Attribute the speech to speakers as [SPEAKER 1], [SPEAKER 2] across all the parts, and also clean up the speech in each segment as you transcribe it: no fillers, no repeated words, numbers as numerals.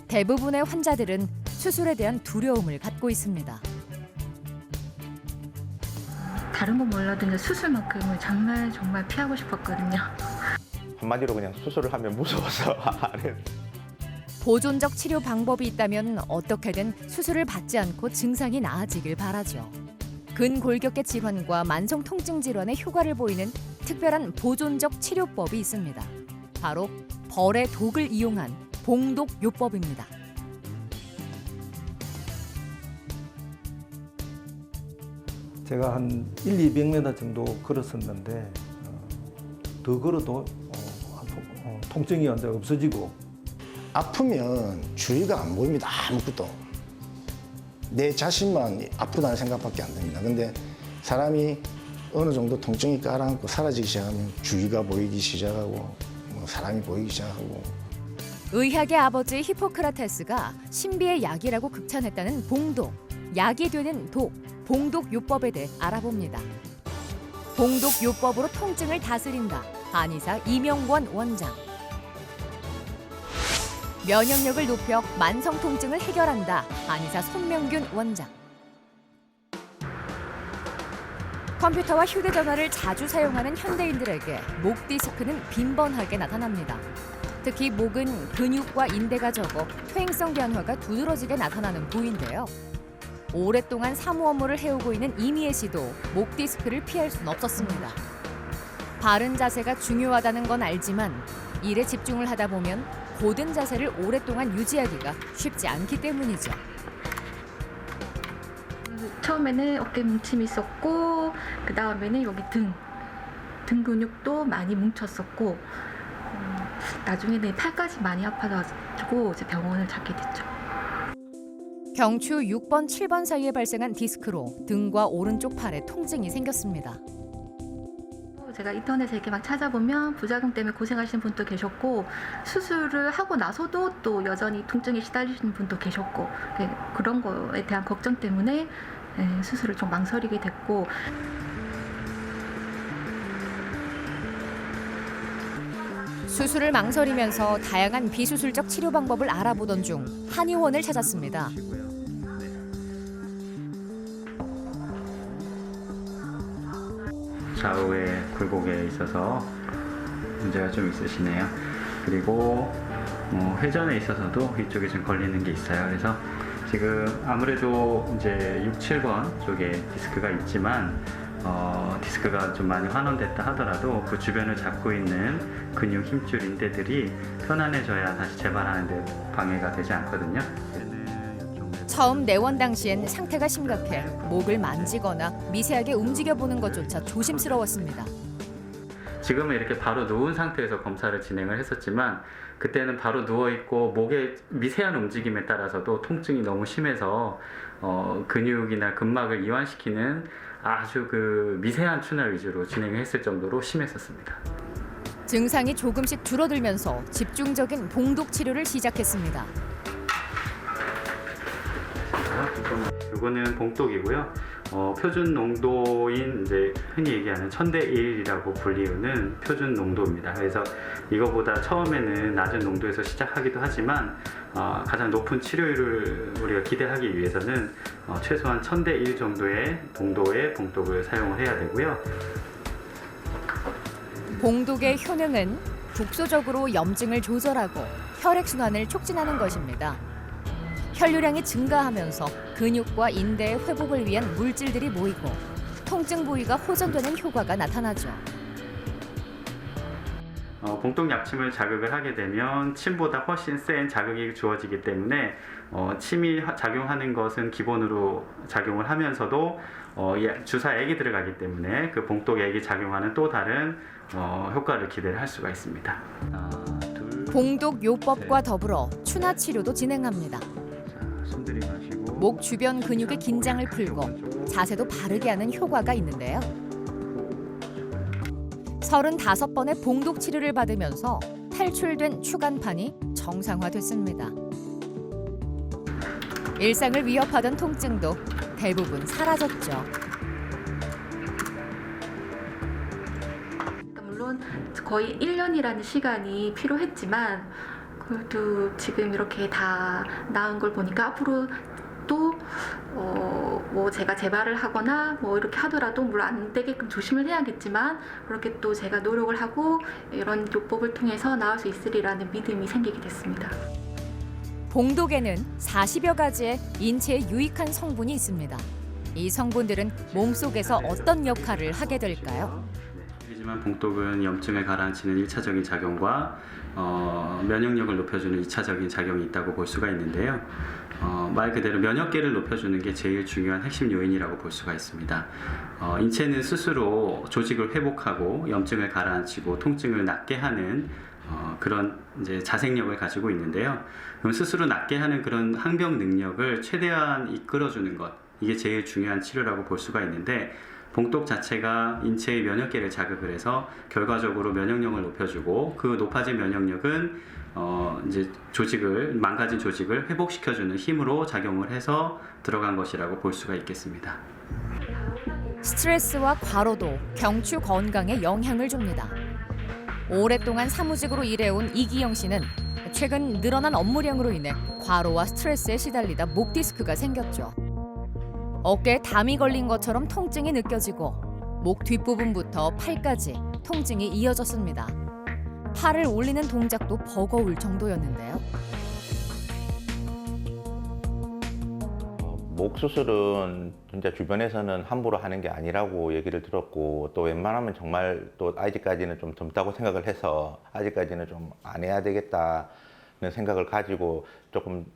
[SPEAKER 1] 대부분의 환자들은 수술에 대한 두려움을 갖고 있습니다.
[SPEAKER 2] 다른 건 몰라도 이제 수술만큼은 정말 피하고 싶었거든요.
[SPEAKER 3] 한마디로 그냥 수술을 하면 무서워서 안 했어요.
[SPEAKER 1] 보존적 치료 방법이 있다면 어떻게든 수술을 받지 않고 증상이 나아지길 바라죠. 근골격계 질환과 만성 통증 질환의 효과를 보이는 특별한 보존적 치료법이 있습니다. 바로 벌의 독을 이용한 봉독요법입니다.
[SPEAKER 4] 제가 한 200m 정도 걸었었는데 더 걸어도 통증이 완전 없어지고
[SPEAKER 5] 아프면 주위가 안 보입니다. 아무것도. 내 자신만 아프다는 생각밖에 안 듭니다. 근데 사람이 어느 정도 통증이 가라앉고 사라지기 시작하면 주위가 보이기 시작하고 사람이 보이기 시작하고.
[SPEAKER 1] 의학의 아버지 히포크라테스가 신비의 약이라고 극찬했다는 봉독, 약이 되는 독, 봉독요법에 대해 알아봅니다. 봉독요법으로 통증을 다스린다. 한의사 이명권 원장. 면역력을 높여 만성 통증을 해결한다. 한의사 손명균 원장. 컴퓨터와 휴대전화를 자주 사용하는 현대인들에게 목 디스크는 빈번하게 나타납니다. 특히 목은 근육과 인대가 적어 퇴행성 변화가 두드러지게 나타나는 부위인데요. 오랫동안 사무 업무를 해오고 있는 이미애 씨도 목 디스크를 피할 수는 없었습니다. 바른 자세가 중요하다는 건 알지만 일에 집중을 하다 보면 고든 자세를 오랫동안 유지하기가 쉽지 않기 때문이죠.
[SPEAKER 2] 처음에는 어깨 뭉침이 있었고 그 다음에는 여기 등 근육도 많이 뭉쳤었고 나중에는 팔까지 많이 아파가지고 이제 병원을 찾게 됐죠.
[SPEAKER 1] 경추 6번, 7번 사이에 발생한 디스크로 등과 오른쪽 팔에 통증이 생겼습니다.
[SPEAKER 2] 제가 인터넷에 이렇게 막 찾아보면 부작용 때문에 고생하시는 분도 계셨고 수술을 하고 나서도 또 여전히 통증에 시달리시는 분도 계셨고 그런 거에 대한 걱정 때문에 수술을 좀 망설이게 됐고
[SPEAKER 1] 수술을 망설이면서 다양한 비수술적 치료 방법을 알아보던 중 한의원을 찾았습니다.
[SPEAKER 6] 좌우의 굴곡에 있어서 문제가 좀 있으시네요. 그리고 회전에 있어서도 이쪽에 좀 걸리는 게 있어요. 그래서 지금 아무래도 이제 6, 7번 쪽에 디스크가 있지만 디스크가 좀 많이 환원됐다 하더라도 그 주변을 잡고 있는 근육, 힘줄, 인대들이 편안해져야 다시 재발하는 데 방해가 되지 않거든요.
[SPEAKER 1] 처음 내원 당시엔 상태가 심각해 목을 만지거나 미세하게 움직여보는 것조차 조심스러웠습니다.
[SPEAKER 6] 지금은 이렇게 바로 누운 상태에서 검사를 진행을 했었지만 그때는 바로 누워있고 목의 미세한 움직임에 따라서도 통증이 너무 심해서 근육이나 근막을 이완시키는 아주 그 미세한 추날 위주로 진행을 했을 정도로 심했었습니다.
[SPEAKER 1] 증상이 조금씩 줄어들면서 집중적인 봉독 치료를 시작했습니다.
[SPEAKER 6] 이거는 봉독이고요. 표준 농도인 이제 흔히 얘기하는 1000대 1이라고 불리우는 표준 농도입니다. 그래서 이거보다 처음에는 낮은 농도에서 시작하기도 하지만 가장 높은 치료율을 우리가 기대하기 위해서는 최소한 1000대 1 정도의 농도의 봉독을 사용을 해야 되고요.
[SPEAKER 1] 봉독의 효능은 독소적으로 염증을 조절하고 혈액순환을 촉진하는 것입니다. 혈류량이 증가하면서 근육과 인대의 회복을 위한 물질들이 모이고 통증 부위가 호전되는 효과가 나타나죠.
[SPEAKER 6] 봉독 약침을 자극을 하게 되면 침보다 훨씬 센 자극이 주어지기 때문에 침이 작용하는 것은 기본으로 작용을 하면서도 주사액이 들어가기 때문에 그 봉독액이 작용하는 또 다른 효과를 기대를 할 수가 있습니다.
[SPEAKER 1] 봉독요법과 더불어 추나 치료도 진행합니다. 목 주변 근육의 긴장을 풀고 자세도 바르게 하는 효과가 있는데요. 35번의 봉독 치료를 받으면서 탈출된 추간판이 정상화됐습니다. 일상을 위협하던 통증도 대부분 사라졌죠.
[SPEAKER 2] 물론 거의 1년이라는 시간이 필요했지만 그래도 지금 이렇게 다 나은 걸 보니까 앞으로 또 뭐 제가 재발을 하거나 뭐 이렇게 하더라도 물론 안 되게끔 조심을 해야겠지만 그렇게 또 제가 노력을 하고 이런 요법을 통해서 나을 수 있으리라는 믿음이 생기게 됐습니다.
[SPEAKER 1] 봉독에는 40여 가지의 인체에 유익한 성분이 있습니다. 이 성분들은 몸속에서 어떤 역할을 하게 될까요?
[SPEAKER 6] 하지만 봉독은 염증을 가라앉히는 1차적인 작용과 면역력을 높여주는 2차적인 작용이 있다고 볼 수가 있는데요. 말 그대로 면역계를 높여주는 게 제일 중요한 핵심 요인이라고 볼 수가 있습니다. 인체는 스스로 조직을 회복하고 염증을 가라앉히고 통증을 낫게 하는 그런 이제 자생력을 가지고 있는데요. 그럼 스스로 낫게 하는 그런 항병 능력을 최대한 이끌어주는 것, 이게 제일 중요한 치료라고 볼 수가 있는데, 봉독 자체가 인체의 면역계를 자극을 해서 결과적으로 면역력을 높여주고, 그 높아진 면역력은 이제 망가진 조직을 회복시켜주는 힘으로 작용을 해서 들어간 것이라고 볼 수가 있겠습니다.
[SPEAKER 1] 스트레스와 과로도 경추 건강에 영향을 줍니다. 오랫동안 사무직으로 일해온 이기영 씨는 최근 늘어난 업무량으로 인해 과로와 스트레스에 시달리다 목 디스크가 생겼죠. 어깨에 담이 걸린 것처럼 통증이 느껴지고 목 뒷부분부터 팔까지 통증이 이어졌습니다. 팔을 올리는 동작도 버거울 정도였는데요.
[SPEAKER 3] 목 수술은 진짜 주변에서는 함부로 하는 게 아니라고 얘기를 들었고, 또 웬만하면 정말 또 아직까지는 좀 젊다고 생각을 해서 아직까지는 좀 안 해야 되겠다는 생각을 가지고 조금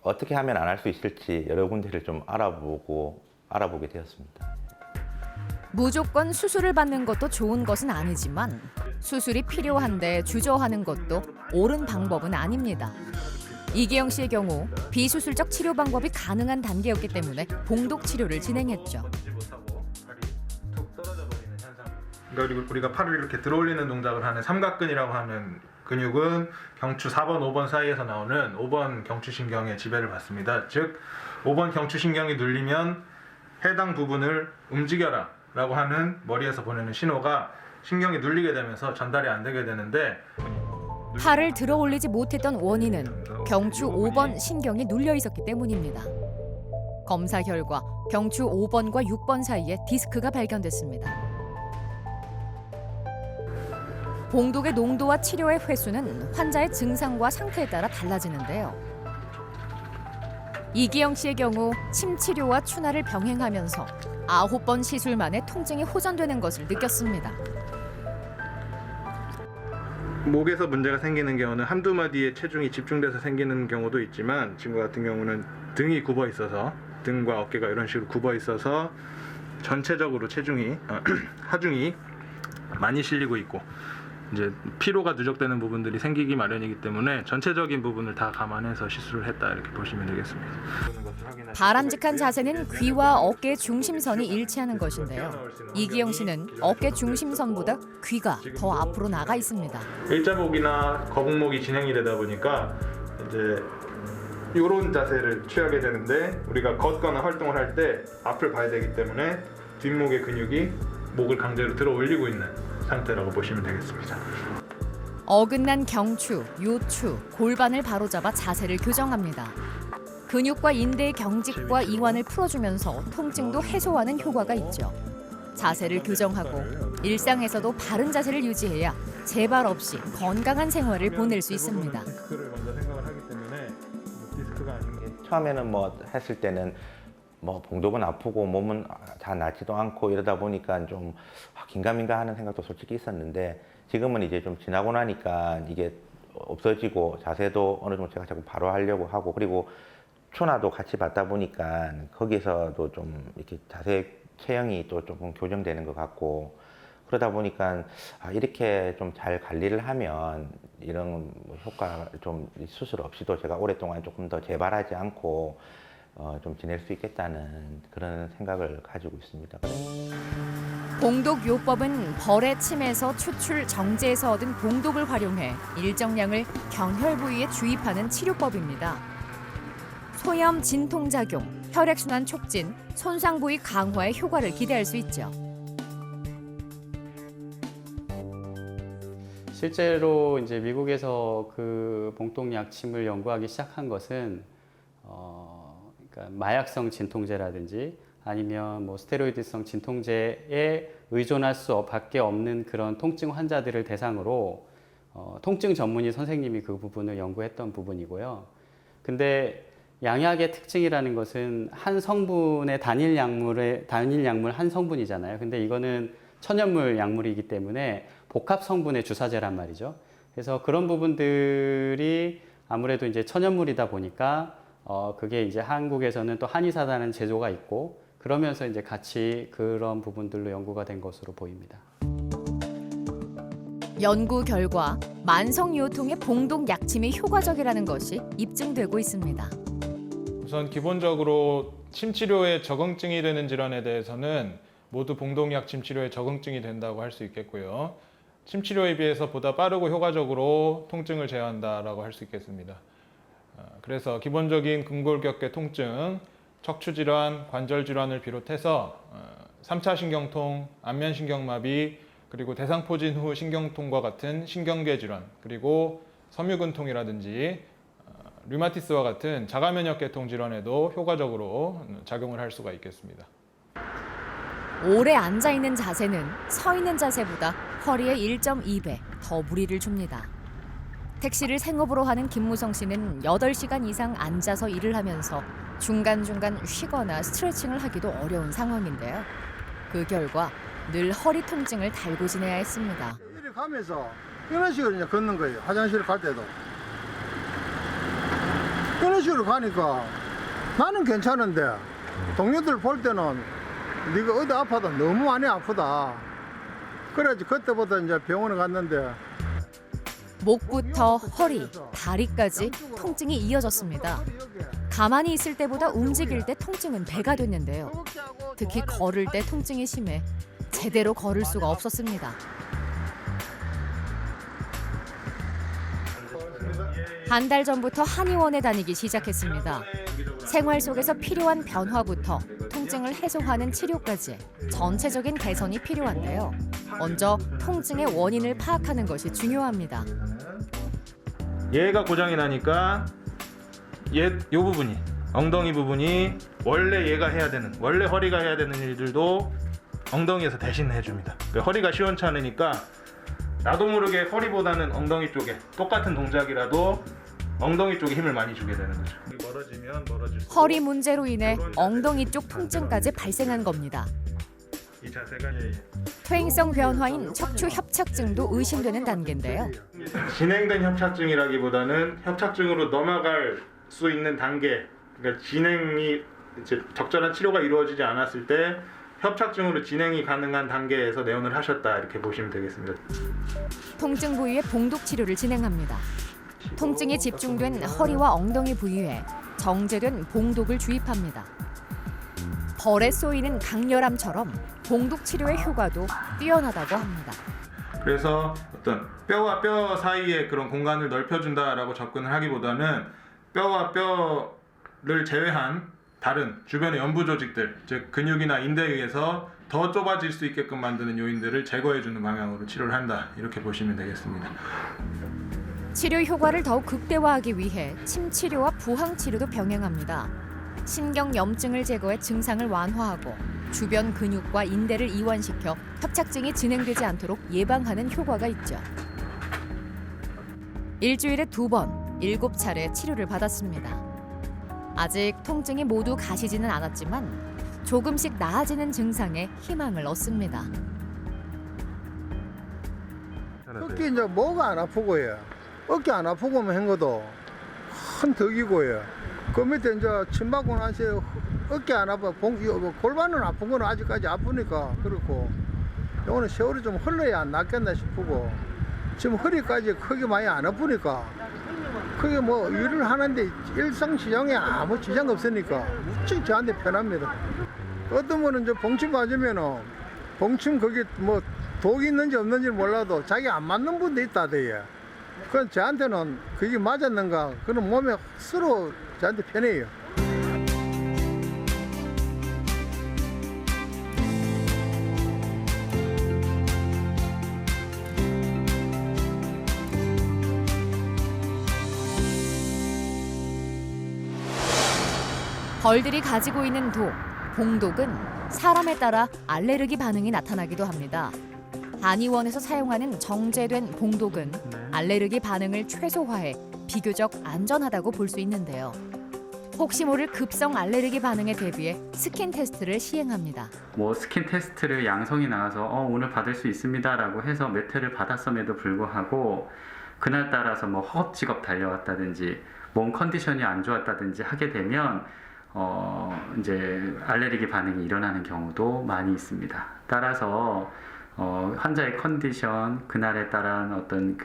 [SPEAKER 3] 어떻게 하면 안 할 수 있을지 여러 군데를 좀 알아보게 되었습니다.
[SPEAKER 1] 무조건 수술을 받는 것도 좋은 것은 아니지만 수술이 필요한데 주저하는 것도 옳은 방법은 아닙니다. 이기영 씨의 경우 비수술적 치료 방법이 가능한 단계였기 때문에 봉독 치료를 진행했죠.
[SPEAKER 7] 그러니까 우리가 팔을 이렇게 들어올리는 동작을 하는 삼각근이라고 하는 근육은 경추 4번, 5번 사이에서 나오는 5번 경추신경의 지배를 받습니다. 즉 5번 경추신경이 눌리면 해당 부분을 움직여라 라고 하는 머리에서 보내는 신호가 신경이 눌리게 되면서 전달이 안 되게 되는데,
[SPEAKER 1] 팔을 들어 올리지 못했던 원인은 경추 5번 신경이 눌려 있었기 때문입니다. 검사 결과 경추 5번과 6번 사이에 디스크가 발견됐습니다. 봉독의 농도와 치료의 횟수는 환자의 증상과 상태에 따라 달라지는데요. 이기영 씨의 경우 침 치료와 추나를 병행하면서 9번 시술 만에 통증이 호전되는 것을 느꼈습니다.
[SPEAKER 7] 목에서 문제가 생기는 경우는 한두 마디에 체중이 집중돼서 생기는 경우도 있지만, 지금 같은 경우는 등이 굽어 있어서, 등과 어깨가 이런 식으로 굽어 있어서 전체적으로 체중이 하중이 많이 실리고 있고, 이제 피로가 누적되는 부분들이 생기기 마련이기 때문에 전체적인 부분을 다 감안해서 시술을 했다, 이렇게 보시면 되겠습니다.
[SPEAKER 1] 바람직한 자세는 귀와 어깨의 중심선이 일치하는 것인데요. 이기영 씨는 어깨 중심선보다 귀가 더 앞으로 나가 있습니다.
[SPEAKER 7] 일자목이나 거북목이 진행이 되다 보니까 이제 이런 자세를 취하게 되는데, 우리가 걷거나 활동을 할 때 앞을 봐야 되기 때문에 뒷목의 근육이 목을 강제로 들어 올리고 있는 상태라고 보시면 되겠습니다.
[SPEAKER 1] 어긋난 경추, 요추, 골반을 바로잡아 자세를 교정합니다. 근육과 인대의 경직과 이완을 풀어주면서 통증도 해소하는 효과가 있죠. 자세를 교정하고 일상에서도 바른 자세를 유지해야 재발 없이 건강한 생활을 보낼 수 있습니다.
[SPEAKER 7] 디스크를 먼저 생각을 하기 때문에 디스크가 아닌 게,
[SPEAKER 3] 처음에는 뭐 했을 때는 뭐 봉독은 아프고 몸은 다 낫지도 않고 이러다 보니까 좀 긴가민가 하는 생각도 솔직히 있었는데, 지금은 이제 좀 지나고 나니까 이게 없어지고 자세도 어느 정도 제가 자꾸 바로 하려고 하고, 그리고 추나도 같이 받다 보니까 거기서도 좀 이렇게 자세 체형이 또 조금 교정되는 것 같고, 그러다 보니까 이렇게 좀 잘 관리를 하면 이런 효과 좀 수술 없이도 제가 오랫동안 조금 더 재발하지 않고 좀 지낼 수 있겠다는 그런 생각을 가지고 있습니다.
[SPEAKER 1] 봉독 요법은 벌의 침에서 추출 정제에서 얻은 봉독을 활용해 일정량을 경혈 부위에 주입하는 치료법입니다. 소염 진통작용, 혈액순환 촉진, 손상 부위 강화의 효과를 기대할 수 있죠.
[SPEAKER 6] 실제로 이제 미국에서 그 봉동 약침을 연구하기 시작한 것은 그러니까 마약성 진통제라든지 아니면 뭐 스테로이드성 진통제에 의존할 수밖에 없는 그런 통증 환자들을 대상으로 통증 전문의 선생님이 그 부분을 연구했던 부분이고요. 근데 양약의 특징이라는 것은 한 성분의 단일 약물 한 성분이잖아요. 근데 이거는 천연물 약물이기 때문에 복합 성분의 주사제란 말이죠. 그래서 그런 부분들이 아무래도 이제 천연물이다 보니까 그게 이제 한국에서는 또 한의사라는 제도가 있고 그러면서 이제 같이 그런 부분들로 연구가 된 것으로 보입니다.
[SPEAKER 1] 연구 결과 만성요통의 봉동 약침이 효과적이라는 것이 입증되고 있습니다.
[SPEAKER 7] 우선 기본적으로 침치료에 적응증이 되는 질환에 대해서는 모두 봉동약 침치료에 적응증이 된다고 할 수 있겠고요. 침치료에 비해서 보다 빠르고 효과적으로 통증을 제어한다라고 할 수 있겠습니다. 그래서 기본적인 근골격계 통증, 척추질환, 관절질환을 비롯해서 3차 신경통, 안면신경마비, 그리고 대상포진 후 신경통과 같은 신경계 질환, 그리고 섬유근통이라든지 류마티스와 같은 자가면역계통 질환에도 효과적으로 작용을 할 수가 있겠습니다.
[SPEAKER 1] 오래 앉아있는 자세는 서 있는 자세보다 허리에 1.2배 더 무리를 줍니다. 택시를 생업으로 하는 김무성 씨는 8시간 이상 앉아서 일을 하면서 중간중간 쉬거나 스트레칭을 하기도 어려운 상황인데요. 그 결과 늘 허리 통증을 달고 지내야 했습니다.
[SPEAKER 8] 이렇게 가면서 이런 식으로 이제 걷는 거예요. 화장실 갈 때도. 이런 식으로 가니까 나는 괜찮은데 동료들 볼 때는 네가 어디 아파도 너무 많이 아프다. 그래야지 그때부터 이제 병원에 갔는데
[SPEAKER 1] 목부터 허리, 다리까지 통증이 이어졌습니다. 가만히 있을 때보다 움직일 때 통증은 배가 됐는데요. 특히 걸을 때 통증이 심해 제대로 걸을 수가 없었습니다. 한 달 전부터 한의원에 다니기 시작했습니다. 생활 속에서 필요한 변화부터 통증을 해소하는 치료까지 전체적인 개선이 필요한데요. 먼저 통증의 원인을 파악하는 것이 중요합니다.
[SPEAKER 7] 얘가 고장이 나니까 이 부분이, 엉덩이 부분이 원래 얘가 해야 되는, 원래 허리가 해야 되는 일들도 엉덩이에서 대신 해줍니다. 허리가 시원찮으니까 나도 모르게 허리보다는 엉덩이 쪽에 똑같은 동작이라도 엉덩이 쪽에 힘을 많이 주게 되는 거죠. 멀어지면 멀어질수록
[SPEAKER 1] 허리 문제로 인해 엉덩이 쪽 통증까지 발생한 겁니다.
[SPEAKER 7] 이 자세가
[SPEAKER 1] 퇴행성 변화인 척추 협착증도 의심되는 단계인데요.
[SPEAKER 7] 진행된 협착증이라기보다는 협착증으로 넘어갈 수 있는 단계, 그러니까 진행이 이제 적절한 치료가 이루어지지 않았을 때 협착증으로 진행이 가능한 단계에서 내원을 하셨다 이렇게 보시면 되겠습니다.
[SPEAKER 1] 통증 부위에 봉독 치료를 진행합니다. 통증이 집중된 허리와 엉덩이 부위에 정제된 봉독을 주입합니다. 벌에 쏘이는 강렬함처럼 봉독 치료의 효과도 뛰어나다고 합니다.
[SPEAKER 7] 그래서 어떤 뼈와 뼈 사이의 그런 공간을 넓혀준다라고 접근을 하기보다는 뼈와 뼈를 제외한 다른 주변의 연부 조직들, 즉 근육이나 인대에 의해서 더 좁아질 수 있게끔 만드는 요인들을 제거해주는 방향으로 치료를 한다 이렇게 보시면 되겠습니다.
[SPEAKER 1] 치료 효과를 더욱 극대화하기 위해 침치료와 부항치료도 병행합니다. 신경염증을 제거해 증상을 완화하고 주변 근육과 인대를 이완시켜 협착증이 진행되지 않도록 예방하는 효과가 있죠. 일주일에 2번, 7차례 치료를 받았습니다. 아직 통증이 모두 가시지는 않았지만 조금씩 나아지는 증상에 희망을 얻습니다.
[SPEAKER 8] 어깨 이제 뭐가 안 아프고요. 어깨 안 아프고만 한 것도 큰 덕이고요. 그 밑에 이제 침 맞고 나서 어깨 안 아파, 골반은 아픈 건 아직까지 아프니까 그렇고 이거는 세월이 좀 흘러야 안 낫겠나 싶고 지금 허리까지 크게 많이 안 아프니까 그게 뭐 일을 하는데 일상시장에 아무 지장 없으니까 무척 저한테 편합니다. 어떤 분은 이제 봉침 맞으면은 봉침 거기 뭐 독이 있는지 없는지 몰라도 자기 안 맞는 분도 있다대요. 그건 저한테는 그게 맞았는가 그런 몸에 스스로 저한테 편해요.
[SPEAKER 1] 벌들이 가지고 있는 독, 봉독은 사람에 따라 알레르기 반응이 나타나기도 합니다. 한의원에서 사용하는 정제된 봉독은 알레르기 반응을 최소화해 비교적 안전하다고 볼 수 있는데요. 혹시 모를 급성 알레르기 반응에 대비해 스킨 테스트를 시행합니다.
[SPEAKER 6] 뭐 스킨 테스트를 양성이 나와서 오늘 받을 수 있습니다라고 해서 몇 회를 받았음에도 불구하고 그날 따라서 뭐 허겁지겁 달려왔다든지 몸 컨디션이 안 좋았다든지 하게 되면 이제 알레르기 반응이 일어나는 경우도 많이 있습니다. 따라서 환자의 컨디션, 그날에 따른 어떤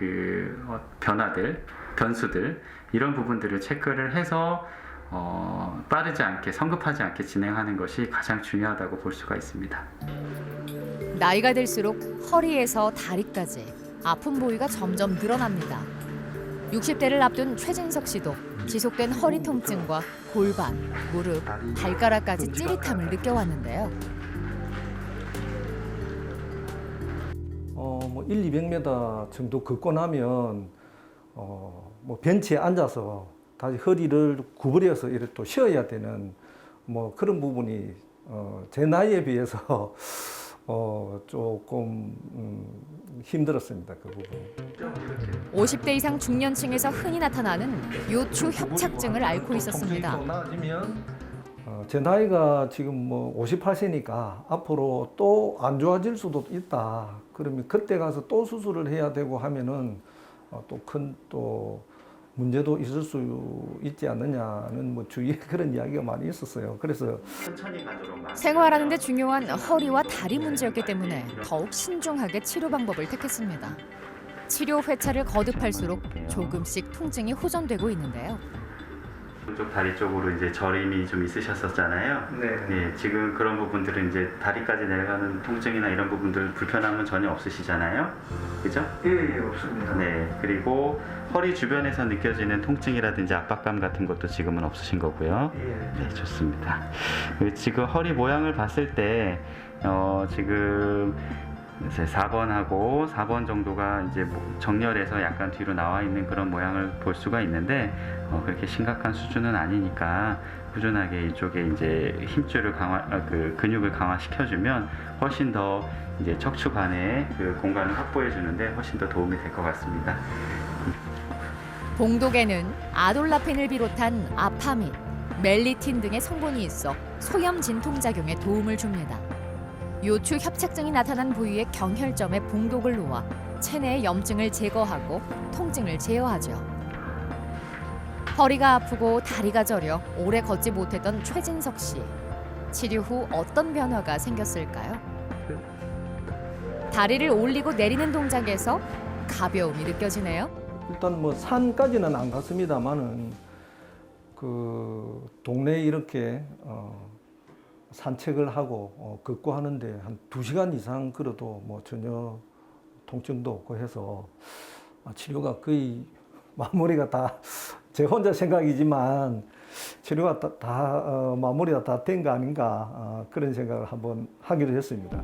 [SPEAKER 6] 변화들, 변수들 이런 부분들을 체크를 해서 빠르지 않게, 성급하지 않게 진행하는 것이 가장 중요하다고 볼 수가 있습니다.
[SPEAKER 1] 나이가 들수록 허리에서 다리까지 아픈 부위가 점점 늘어납니다. 60대를 앞둔 최진석 씨도 지속된 허리 통증과 골반, 무릎, 발가락까지 찌릿함을 느껴왔는데요.
[SPEAKER 4] 뭐 1, 200m 정도 걷고 나면 뭐 벤치에 앉아서 다시 허리를 구부려서 이렇게 또 쉬어야 되는 뭐 그런 부분이 제 나이에 비해서 조금 힘들었습니다. 그 부분.
[SPEAKER 1] 50대 이상 중년층에서 흔히 나타나는 요추 협착증을 앓고 있었습니다.
[SPEAKER 4] 제 나이가 지금 뭐 58세니까 앞으로 또 안 좋아질 수도 있다. 그러면 그때 가서 또 수술을 해야 되고 하면은 또 큰 또 문제도 있을 수 있지 않느냐는 뭐 주위에 그런 이야기가 많이 있었어요. 그래서
[SPEAKER 1] 생활하는 데 중요한 허리와 다리 문제였기 때문에 더욱 신중하게 치료 방법을 택했습니다. 치료 회차를 거듭할수록 조금씩 통증이 호전되고 있는데요.
[SPEAKER 6] 쪽 다리 쪽으로 이제 저림이 좀 있으셨었잖아요. 네, 지금 그런 부분들은 이제 다리까지 내려가는 통증이나 이런 부분들 불편함은 전혀 없으시잖아요. 그죠?
[SPEAKER 4] 예, 없습니다.
[SPEAKER 6] 네, 그리고 허리 주변에서 느껴지는 통증이라든지 압박감 같은 것도 지금은 없으신 거고요. 네, 좋습니다. 지금 허리 모양을 봤을 때 지금 이제 4번하고 4번 정도가 이제 정렬해서 약간 뒤로 나와 있는 그런 모양을 볼 수가 있는데 그렇게 심각한 수준은 아니니까 꾸준하게 이쪽에 이제 힘줄을 근육을 강화시켜주면 훨씬 더 이제 척추관의 그 공간을 확보해 주는데 훨씬 더 도움이 될 것 같습니다.
[SPEAKER 1] 봉독에는 아돌라펜을 비롯한 아파민, 멜리틴 등의 성분이 있어 소염 진통작용에 도움을 줍니다. 요추 협착증이 나타난 부위의 경혈점에 봉독을 놓아 체내의 염증을 제거하고 통증을 제어하죠. 허리가 아프고 다리가 저려 오래 걷지 못했던 최진석 씨. 치료 후 어떤 변화가 생겼을까요? 다리를 올리고 내리는 동작에서 가벼움이 느껴지네요.
[SPEAKER 4] 일단 뭐 산까지는 안 갔습니다만은 그 동네에 이렇게 산책을 하고 걷고 하는데 한 2시간 이상 걸어도 뭐 전혀 통증도 없고 해서 치료가 거의 마무리가 다 제 혼자 생각이지만 치료가 다 마무리가 다 된 거 아닌가 그런 생각을 한번 하기로 했습니다.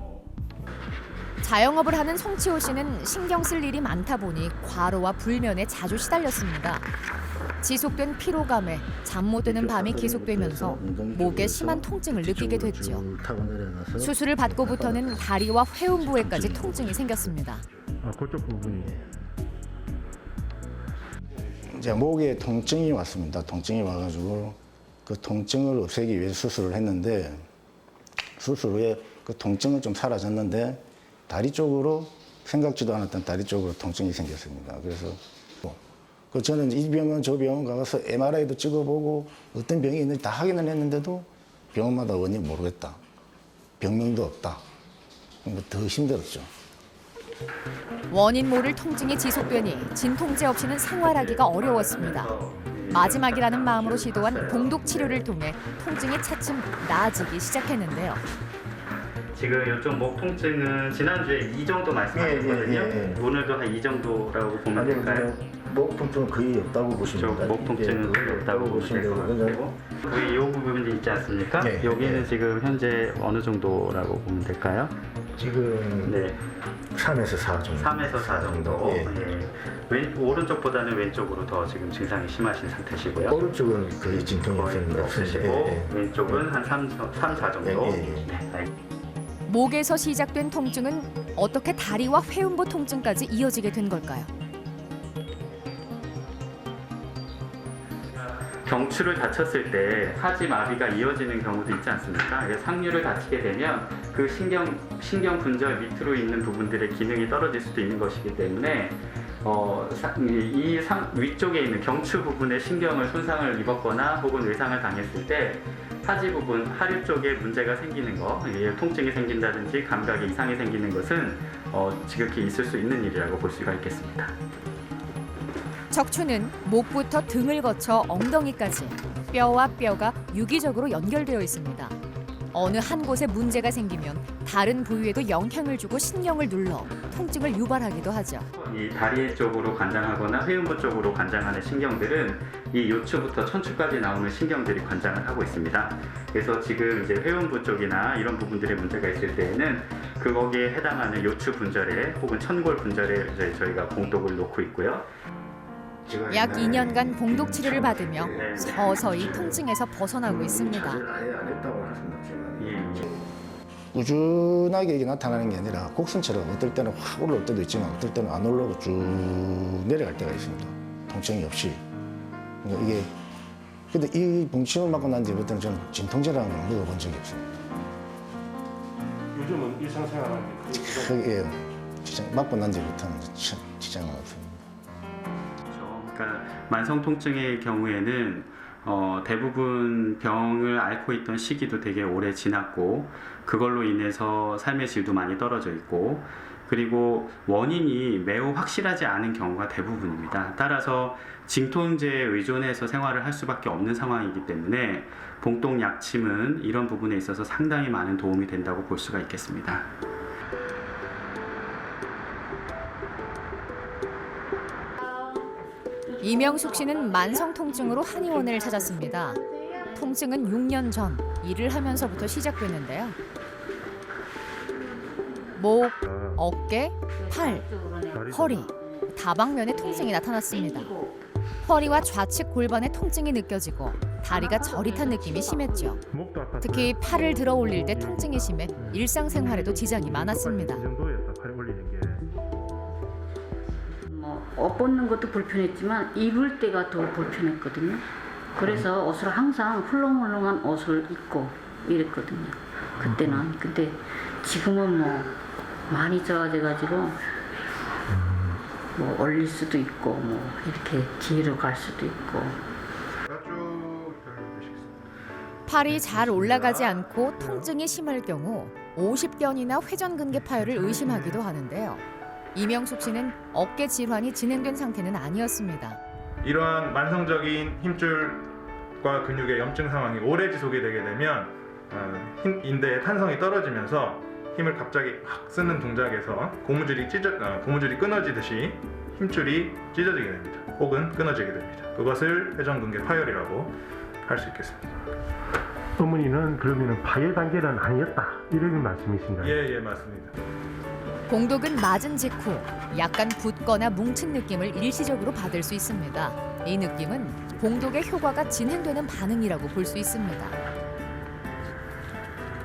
[SPEAKER 1] 자영업을 하는 송치호 씨는 신경 쓸 일이 많다 보니 과로와 불면에 자주 시달렸습니다. 지속된 피로감에 잠 못 드는 밤이 계속되면서 목에 심한 통증을 느끼게 됐죠. 수술을 받고부터는 다리와 회음부에까지 통증이 생겼습니다.
[SPEAKER 7] 그쪽 부분이.
[SPEAKER 5] 이제 목에 통증이 왔습니다. 통증이 와가지고 그 통증을 없애기 위해서 수술을 했는데 수술 후에 그 통증은 좀 사라졌는데 다리 쪽으로 생각지도 않았던 다리 쪽으로 통증이 생겼습니다. 그래서 저는 이 병원 저 병원 가서 MRI도 찍어보고 어떤 병이 있는지 다 확인을 했는데도 병원마다 원인 모르겠다. 병명도 없다. 더 힘들었죠.
[SPEAKER 1] 원인 모를 통증이 지속되니 진통제 없이는 생활하기가 어려웠습니다. 마지막이라는 마음으로 시도한 봉독 치료를 통해 통증이 차츰 나아지기 시작했는데요.
[SPEAKER 6] 지금 이쪽 목 통증은 지난주에 이 정도 말씀하셨거든요. 오늘도 한 이 정도라고 보면 될까요?
[SPEAKER 5] 목 통증은 거의 없다고 보시면 됩니다.
[SPEAKER 6] 목 통증은 거의 없다고 보시면 될 것 같고 거의 이 부분이 있지 않습니까?
[SPEAKER 5] 네.
[SPEAKER 6] 여기는 지금 현재 어느 정도라고 보면 될까요?
[SPEAKER 5] 지금
[SPEAKER 6] 네,
[SPEAKER 5] 3에서 4 정도.
[SPEAKER 6] 3에서 4 정도.
[SPEAKER 5] 예.
[SPEAKER 6] 오른쪽보다는 왼쪽으로 더 지금 증상이 심하신 상태시고요.
[SPEAKER 5] 오른쪽은 거의 진통이
[SPEAKER 6] 거의
[SPEAKER 5] 없습니다.
[SPEAKER 6] 없으시고
[SPEAKER 5] 예, 예.
[SPEAKER 6] 왼쪽은 한 3, 4 정도.
[SPEAKER 5] 예, 예, 예.
[SPEAKER 6] 네,
[SPEAKER 1] 목에서 시작된 통증은 어떻게 다리와 회음부 통증까지 이어지게 된 걸까요?
[SPEAKER 6] 경추를 다쳤을 때 하지 마비가 이어지는 경우도 있지 않습니까? 상류를 다치게 되면 그 신경 분절 밑으로 있는 부분들의 기능이 떨어질 수도 있는 것이기 때문에 위쪽에 있는 경추 부분의 신경을 손상을 입었거나 혹은 외상을 당했을 때 하지 부분, 하류 쪽에 문제가 생기는 거, 통증이 생긴다든지 감각에 이상이 생기는 것은 지극히 있을 수 있는 일이라고 볼 수가 있겠습니다.
[SPEAKER 1] 척추는 목부터 등을 거쳐 엉덩이까지 뼈와 뼈가 유기적으로 연결되어 있습니다. 어느 한 곳에 문제가 생기면 다른 부위에도 영향을 주고 신경을 눌러 통증을 유발하기도 하죠.
[SPEAKER 6] 이 다리 쪽으로 관장하거나 회음부 쪽으로 관장하는 신경들은 이 요추부터 천추까지 나오는 신경들이 관장을 하고 있습니다. 그래서 지금 이제 회음부 쪽이나 이런 부분들에 문제가 있을 때에는 거기에 해당하는 요추 분절에 혹은 천골 분절에 이제 저희가 봉독을 놓고 있고요.
[SPEAKER 1] 약 2년간 봉독 치료를 받으며 서서히 통증에서 벗어나고 있습니다.
[SPEAKER 5] 아예 안 했다고 말씀드렸지만
[SPEAKER 6] 예.
[SPEAKER 5] 꾸준하게 이게 나타나는 게 아니라 곡선처럼 어떨 때는 확 올라올 때도 있지만 어떨 때는 안 올라오고 쭉 내려갈 때가 있습니다. 통증이 없이. 그러니까 이게 근데 이 봉침을 맞고 난 뒤부터는 저는 진통제라는 걸 먹어본 적이 없습니다.
[SPEAKER 9] 요즘은 일상생활하는
[SPEAKER 5] 그게 맞고 난 뒤부터는 지장은 없습니다.
[SPEAKER 6] 그러니까 만성 통증의 경우에는 대부분 병을 앓고 있던 시기도 되게 오래 지났고 그걸로 인해서 삶의 질도 많이 떨어져 있고 그리고 원인이 매우 확실하지 않은 경우가 대부분입니다. 따라서 진통제에 의존해서 생활을 할 수밖에 없는 상황이기 때문에 봉독 약침은 이런 부분에 있어서 상당히 많은 도움이 된다고 볼 수가 있겠습니다.
[SPEAKER 1] 이명숙 씨는 만성 통증으로 한의원을 찾았습니다. 통증은 6년 전 일을 하면서부터 시작됐는데요. 목, 어깨, 팔, 허리, 다방면에 통증이 나타났습니다. 허리와 좌측 골반에 통증이 느껴지고 다리가 저릿한 느낌이 심했죠. 특히 팔을 들어 올릴 때 통증이 심해 일상생활에도 지장이 많았습니다.
[SPEAKER 10] 옷 벗는 것도 불편했지만 입을 때가 더 불편했거든요. 그래서 옷을 항상 훌렁훌렁한 옷을 입고 이랬거든요. 그때는. 근데 지금은 뭐 많이 좋아져가지고 뭐 올릴 수도 있고 뭐 이렇게 뒤로 갈 수도 있고.
[SPEAKER 1] 팔이 잘 올라가지 않고 통증이 심할 경우 50견이나 회전근개 파열을 의심하기도 하는데요. 이명숙 씨는 어깨 질환이 진행된 상태는 아니었습니다.
[SPEAKER 7] 이러한 만성적인 힘줄과 근육의 염증 상황이 오래 지속이 되게 되면 인대의 탄성이 떨어지면서 힘을 갑자기 확 쓰는 동작에서 고무줄이 끊어지듯이 힘줄이 찢어지게 됩니다. 혹은 끊어지게 됩니다. 그것을 회전근개 파열이라고 할 수 있겠습니다.
[SPEAKER 9] 어머니는 그러면 파열 단계는 아니었다 이런 말씀이신가요?
[SPEAKER 7] 예, 맞습니다.
[SPEAKER 1] 봉독은 맞은 직후 약간 붓거나 뭉친 느낌을 일시적으로 받을 수 있습니다. 이 느낌은 봉독의 효과가 진행되는 반응이라고 볼 수 있습니다.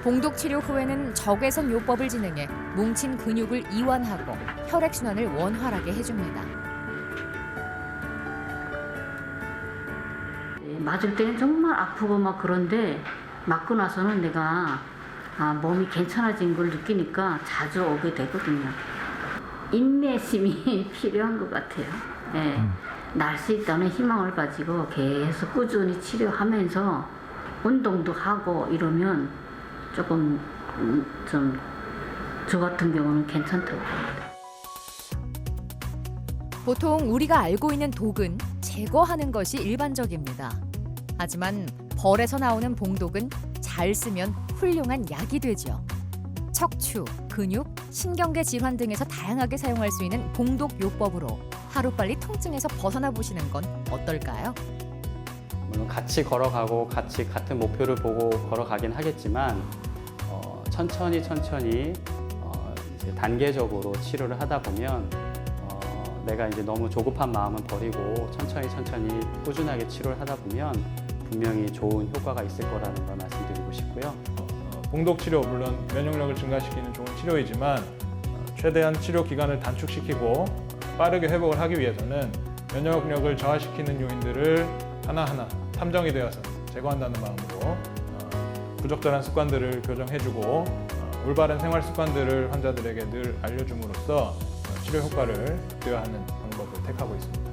[SPEAKER 1] 봉독 치료 후에는 적외선 요법을 진행해 뭉친 근육을 이완하고 혈액순환을 원활하게 해줍니다.
[SPEAKER 10] 맞을 때는 정말 아프고 막 그런데 맞고 나서는 내가 몸이 괜찮아진 걸 느끼니까 자주 오게 되거든요. 인내심이 필요한 것 같아요. 네. 날 수 있다는 희망을 가지고 계속 꾸준히 치료하면서 운동도 하고 이러면 조금 좀 저 같은 경우는 괜찮다고 봅니다.
[SPEAKER 1] 보통 우리가 알고 있는 독은 제거하는 것이 일반적입니다. 하지만 벌에서 나오는 봉독은 잘 쓰면 훌륭한 약이 되죠. 척추, 근육, 신경계 질환 등에서 다양하게 사용할 수 있는 봉독 요법으로 하루빨리 통증에서 벗어나 보시는 건 어떨까요?
[SPEAKER 11] 물론 같이 걸어가고 같이 같은 목표를 보고 걸어가긴 하겠지만 천천히 이제 단계적으로 치료를 하다 보면 내가 이제 너무 조급한 마음은 버리고 천천히 꾸준하게 치료를 하다 보면 분명히 좋은 효과가 있을 거라는 걸 말씀드리고 싶고요.
[SPEAKER 7] 봉독 치료 물론 면역력을 증가시키는 좋은 치료이지만 최대한 치료 기간을 단축시키고 빠르게 회복을 하기 위해서는 면역력을 저하시키는 요인들을 하나하나 탐정이 되어서 제거한다는 마음으로 부적절한 습관들을 교정해주고 올바른 생활 습관들을 환자들에게 늘 알려줌으로써 치료 효과를 극대화하는 방법을 택하고 있습니다.